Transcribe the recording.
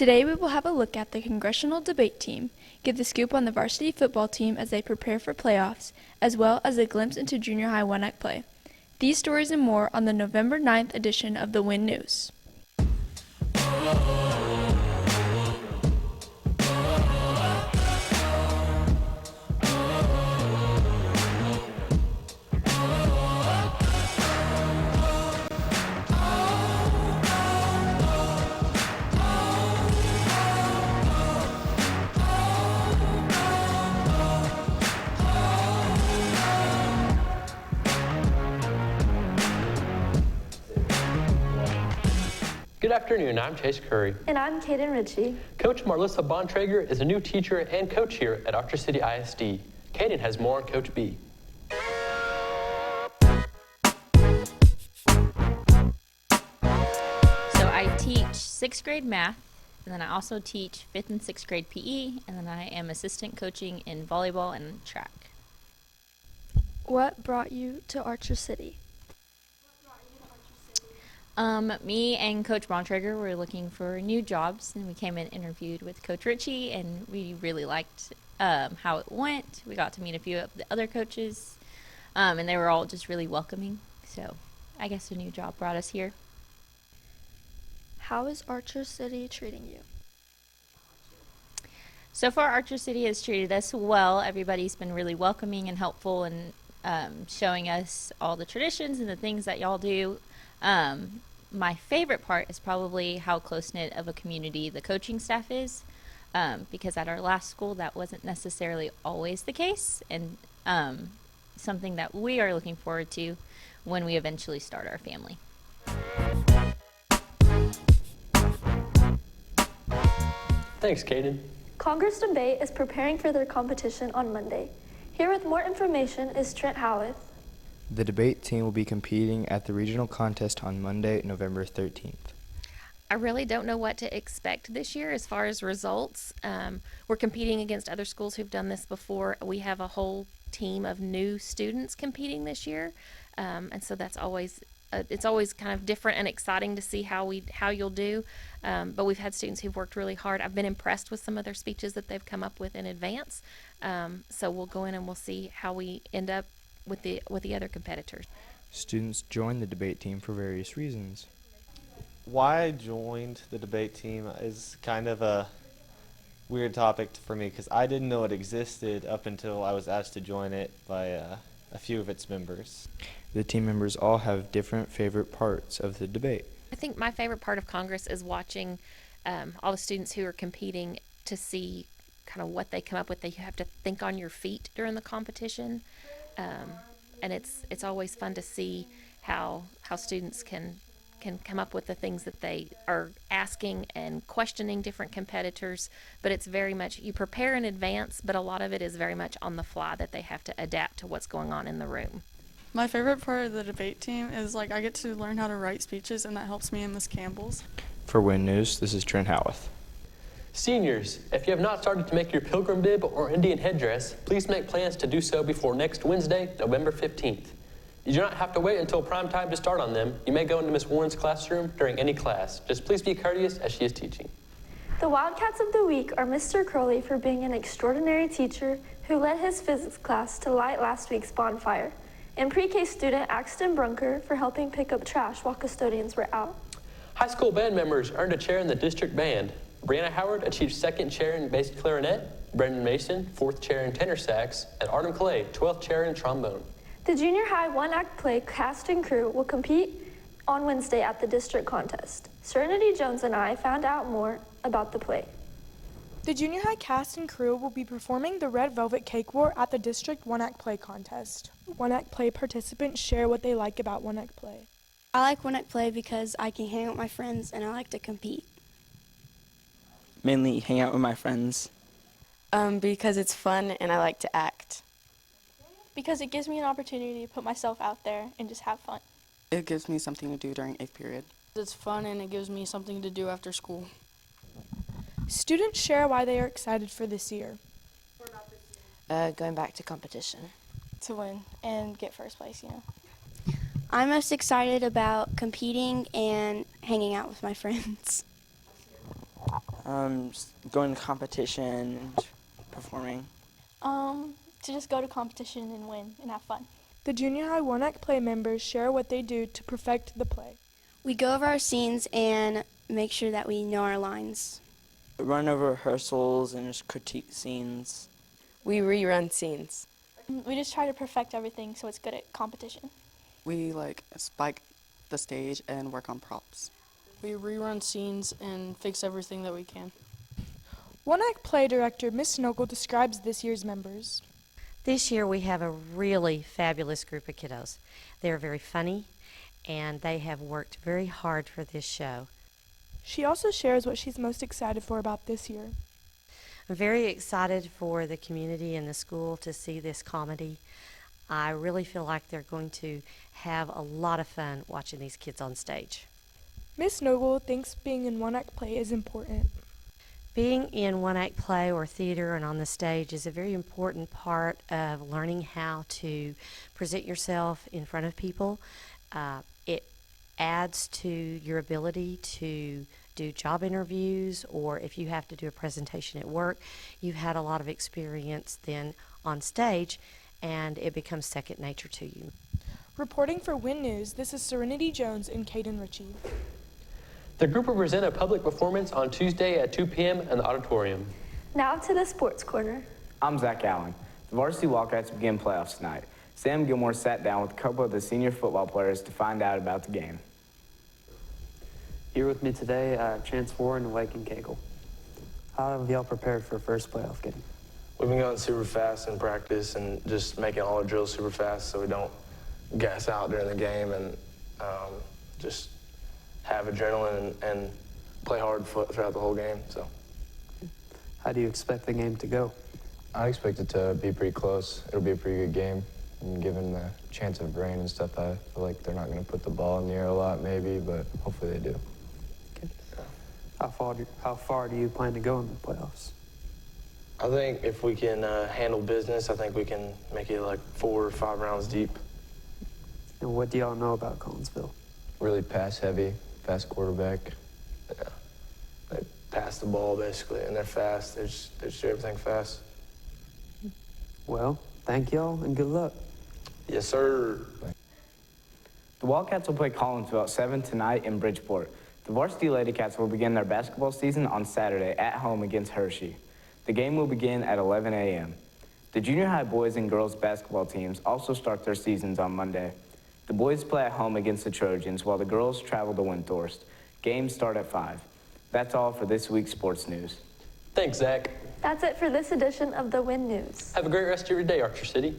Today we will have a look at the congressional debate team, give the scoop on the varsity football team as they prepare for playoffs, as well as a glimpse into junior high one-act play. These stories and more on the November 9th edition of the Win News. Good afternoon, I'm Chase Curry. And I'm Kaden Ritchie. Coach Marlissa Bontrager is a new teacher and coach here at Archer City ISD. Kaden has more on Coach B. So I teach 6th grade math, and then I also teach 5th and 6th grade PE, and then I am assistant coaching in volleyball and track. What brought you to Archer City? Me and Coach Bontrager were looking for new jobs, and we came and interviewed with Coach Ritchie, and we really liked how it went. We got to meet a few of the other coaches, and they were all just really welcoming. So I guess a new job brought us here. How is Archer City treating you? So far, Archer City has treated us well. Everybody's been really welcoming and helpful, and showing us all the traditions and the things that y'all do. My favorite part is probably how close-knit of a community the coaching staff is, because at our last school that wasn't necessarily always the case, and something that we are looking forward to when we eventually start our family. Thanks, Kaden. Congress Debate is preparing for their competition on Monday. Here with more information is Trent Howarth. The debate team will be competing at the regional contest on Monday, November 13th. I really don't know what to expect this year as far as results. We're competing against other schools who've done this before. We have a whole team of new students competing this year, and so that's always it's always kind of different and exciting to see how you'll do. But we've had students who've worked really hard. I've been impressed with some of their speeches that they've come up with in advance. So we'll go in and we'll see how we end up with the other competitors. Students join the debate team for various reasons. Why I joined the debate team is kind of a weird topic for me because I didn't know it existed up until I was asked to join it by a few of its members. The team members all have different favorite parts of the debate. I think my favorite part of Congress is watching all the students who are competing to see kind of what they come up with. That you have to think on your feet during the competition. And it's always fun to see how students can come up with the things that they are asking and questioning different competitors. But it's very much, you prepare in advance, but a lot of it is very much on the fly that they have to adapt to what's going on in the room. My favorite part of the debate team is I get to learn how to write speeches, and that helps me and Miss Campbell's. For Win News, this is Trent Howarth. Seniors, if you have not started to make your pilgrim bib or Indian headdress, please make plans to do so before next Wednesday, November 15th. You do not have to wait until prime time to start on them. You may go into Miss Warren's classroom during any class. Just please be courteous as she is teaching. The Wildcats of the Week are Mr. Crowley for being an extraordinary teacher who led his physics class to light last week's bonfire, and pre-K student Axton Brunker for helping pick up trash while custodians were out. High school band members earned a chair in the district band. Brianna Howard achieved 2nd chair in bass clarinet, Brendan Mason 4th chair in tenor sax, and Artem Clay 12th chair in trombone. The junior high one-act play Cast and Crew will compete on Wednesday at the district contest. Serenity Jones and I found out more about the play. The junior high cast and crew will be performing the Red Velvet Cake War at the district one-act play contest. One-act play participants share what they like about one-act play. I like one-act play because I can hang out with my friends and I like to compete. Mainly hang out with my friends. Because it's fun and I like to act. Because it gives me an opportunity to put myself out there and just have fun. It gives me something to do during 8th period. It's fun and it gives me something to do after school. Students share why they are excited for this year. Going back to competition. To win and get first place, I'm most excited about competing and hanging out with my friends. Just going to competition and performing. To just go to competition and win and have fun. The junior high One Act Play members share what they do to perfect the play. We go over our scenes and make sure that we know our lines. Run over rehearsals and just critique scenes. We rerun scenes. We just try to perfect everything so it's good at competition. We spike the stage and work on props. We rerun scenes and fix everything that we can. One Act Play director Miss Snogel describes this year's members. This year we have a really fabulous group of kiddos. They're very funny and they have worked very hard for this show. She also shares what she's most excited for about this year. I'm very excited for the community and the school to see this comedy. I really feel like they're going to have a lot of fun watching these kids on stage. Miss Snogel thinks being in One Act Play is important. Being in One Act Play or theater and on the stage is a very important part of learning how to present yourself in front of people. It adds to your ability to do job interviews, or if you have to do a presentation at work, you've had a lot of experience then on stage and it becomes second nature to you. Reporting for WIN News, this is Serenity Jones and Caden Ritchie. The group will present a public performance on Tuesday at 2 p.m. in the auditorium. Now to the Sports Corner. I'm Zach Allen. The varsity Wildcats begin playoffs tonight. Sam Gilmore sat down with a couple of the senior football players to find out about the game. Here with me today, Chance Warren and Lakin Cagle. How have y'all prepared for first playoff game? We've been going super fast in practice and just making all our drills super fast so we don't gas out during the game and just have adrenaline and play hard throughout the whole game. So, how do you expect the game to go? I expect it to be pretty close. It'll be a pretty good game. And given the chance of rain and stuff, I feel like they're not going to put the ball in the air a lot maybe, but hopefully they do. Okay. How far do you plan to go in the playoffs? I think if we can handle business, I think we can make it like 4 or 5 rounds deep. And what do y'all know about Collinsville? Really pass heavy, fast quarterback. Yeah. They pass the ball basically, and they're fast. They just do everything fast. Well, thank y'all and good luck. Yes, sir. The Wildcats will play Collinsville at 7 tonight in Bridgeport. The varsity Lady Cats will begin their basketball season on Saturday at home against Hershey. The game will begin at 11 a.m. The junior high boys and girls basketball teams also start their seasons on Monday. The boys play at home against the Trojans while the girls travel to Windthorst. Games start at 5. That's all for this week's sports news. Thanks, Zach. That's it for this edition of the WIN News. Have a great rest of your day, Archer City.